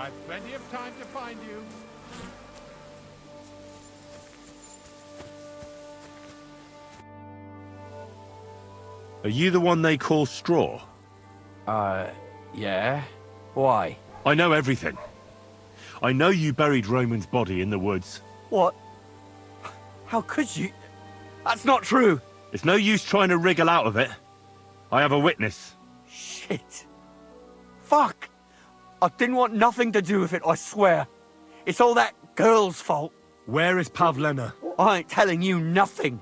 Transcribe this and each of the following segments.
I've plenty of time to find you. Are you the one they call Straw? Yeah? Why? I know everything. I know you buried Roman's body in the woods. What? How could you? That's not true! It's no use trying to wriggle out of it. I have a witness. Shit. Fuck! I didn't want nothing to do with it, I swear. It's all that girl's fault. Where is Pavlena? I ain't telling you nothing.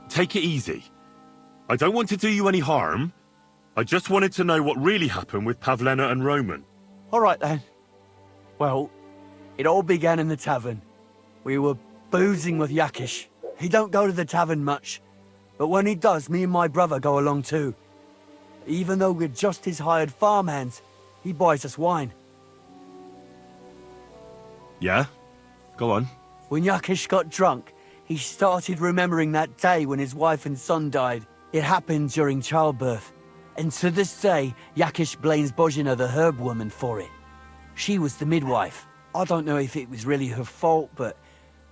Take it easy. I don't want to do you any harm. I just wanted to know what really happened with Pavlena and Roman. All right then. Well, it all began in the tavern. We were boozing with Yakish. He don't go to the tavern much, but when he does, me and my brother go along too. Even though we're just his hired farmhands, he buys us wine. Yeah? Go on. When Yakish got drunk, he started remembering that day when his wife and son died. It happened during childbirth. And to this day, Yakish blames Bozhina, the herb woman, for it. She was the midwife. I don't know if it was really her fault, but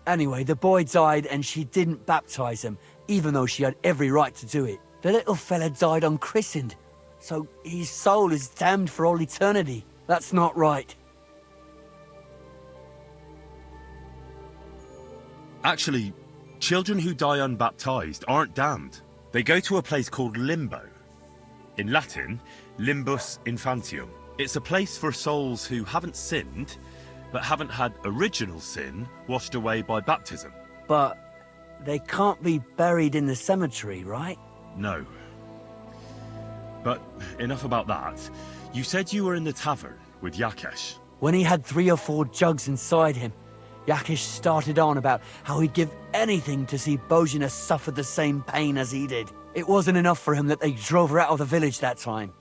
anyway, the boy died and she didn't baptize him, even though she had every right to do it. The little fella died unchristened, so his soul is damned for all eternity. That's not right. Actually, children who die unbaptized aren't damned. They go to a place called Limbo. In Latin, limbus infantium. It's a place for souls who haven't sinned, but haven't had original sin washed away by baptism. But they can't be buried in the cemetery, right? No. But enough about that. You said you were in the tavern with Yakesh. When he had 3 or 4 jugs inside him, Yakish started on about how he'd give anything to see Bozhina suffer the same pain as he did. It wasn't enough for him that they drove her out of the village that time.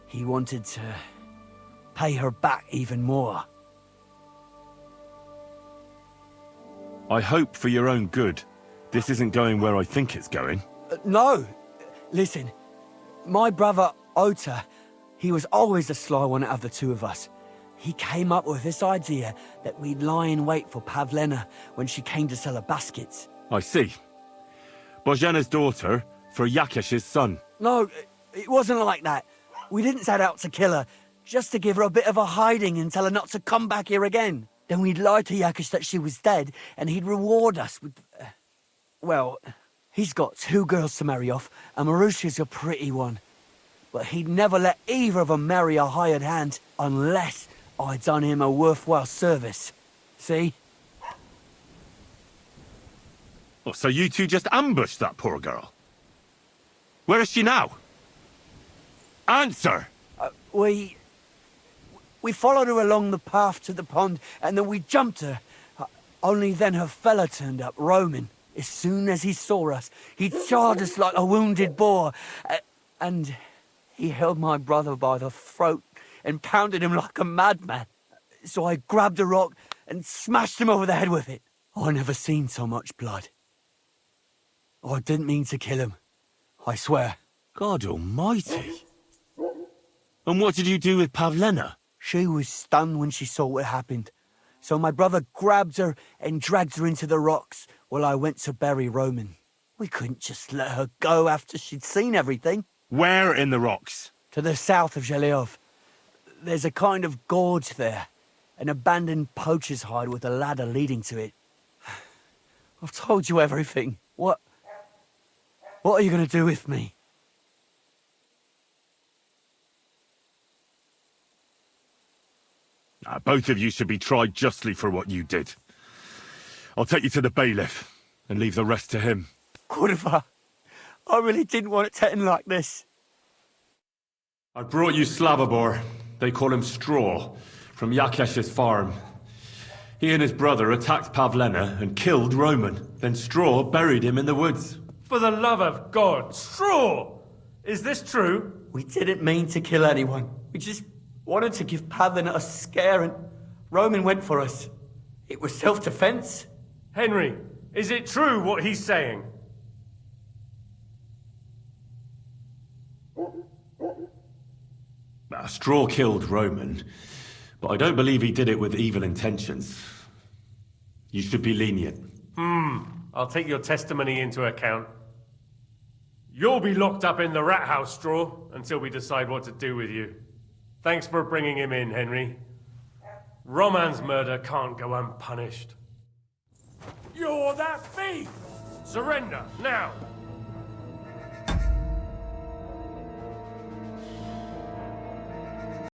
He wanted to pay her back even more. I hope for your own good, this isn't going where I think it's going. No! Listen, my brother Ota, he was always the sly one out of the two of us. He came up with this idea that we'd lie in wait for Pavlena when she came to sell her baskets. I see. Bozhena's daughter for Yakesh's son. No, it wasn't like that. We didn't set out to kill her, just to give her a bit of a hiding and tell her not to come back here again. Then we'd lie to Yakesh that she was dead, and he'd reward us with... well, he's got 2 girls to marry off, and Marusha's a pretty one. But he'd never let either of them marry a hired hand unless I'd done him a worthwhile service. See? Oh, so you two just ambushed that poor girl? Where is she now? Answer! We followed her along the path to the pond, and then we jumped her. Only then her fella turned up, Roman. As soon as he saw us, he charged us like a wounded boar. And he held my brother by the throat and pounded him like a madman. So I grabbed a rock and smashed him over the head with it. I never seen so much blood. I didn't mean to kill him, I swear. God almighty. And what did you do with Pavlena? She was stunned when she saw what happened. So my brother grabbed her and dragged her into the rocks while I went to bury Roman. We couldn't just let her go after she'd seen everything. Where in the rocks? To the south of Zheleov. There's a kind of gorge there. An abandoned poacher's hide with a ladder leading to it. I've told you everything. What are you going to do with me? Both of you should be tried justly for what you did. I'll take you to the bailiff and leave the rest to him. Kurva, I really didn't want it to end like this. I brought you Slavobor. They call him Straw, from Yakesh's farm. He and his brother attacked Pavlena and killed Roman. Then Straw buried him in the woods. For the love of God, Straw! Is this true? We didn't mean to kill anyone. We just wanted to give Pavlena a scare, and Roman went for us. It was self-defense. Henry, is it true what he's saying? Straw killed Roman, but I don't believe he did it with evil intentions. You should be lenient. I'll take your testimony into account. You'll be locked up in the rat house, Straw, until we decide what to do with you. Thanks for bringing him in, Henry. Roman's murder can't go unpunished. You're that thief! Surrender, now!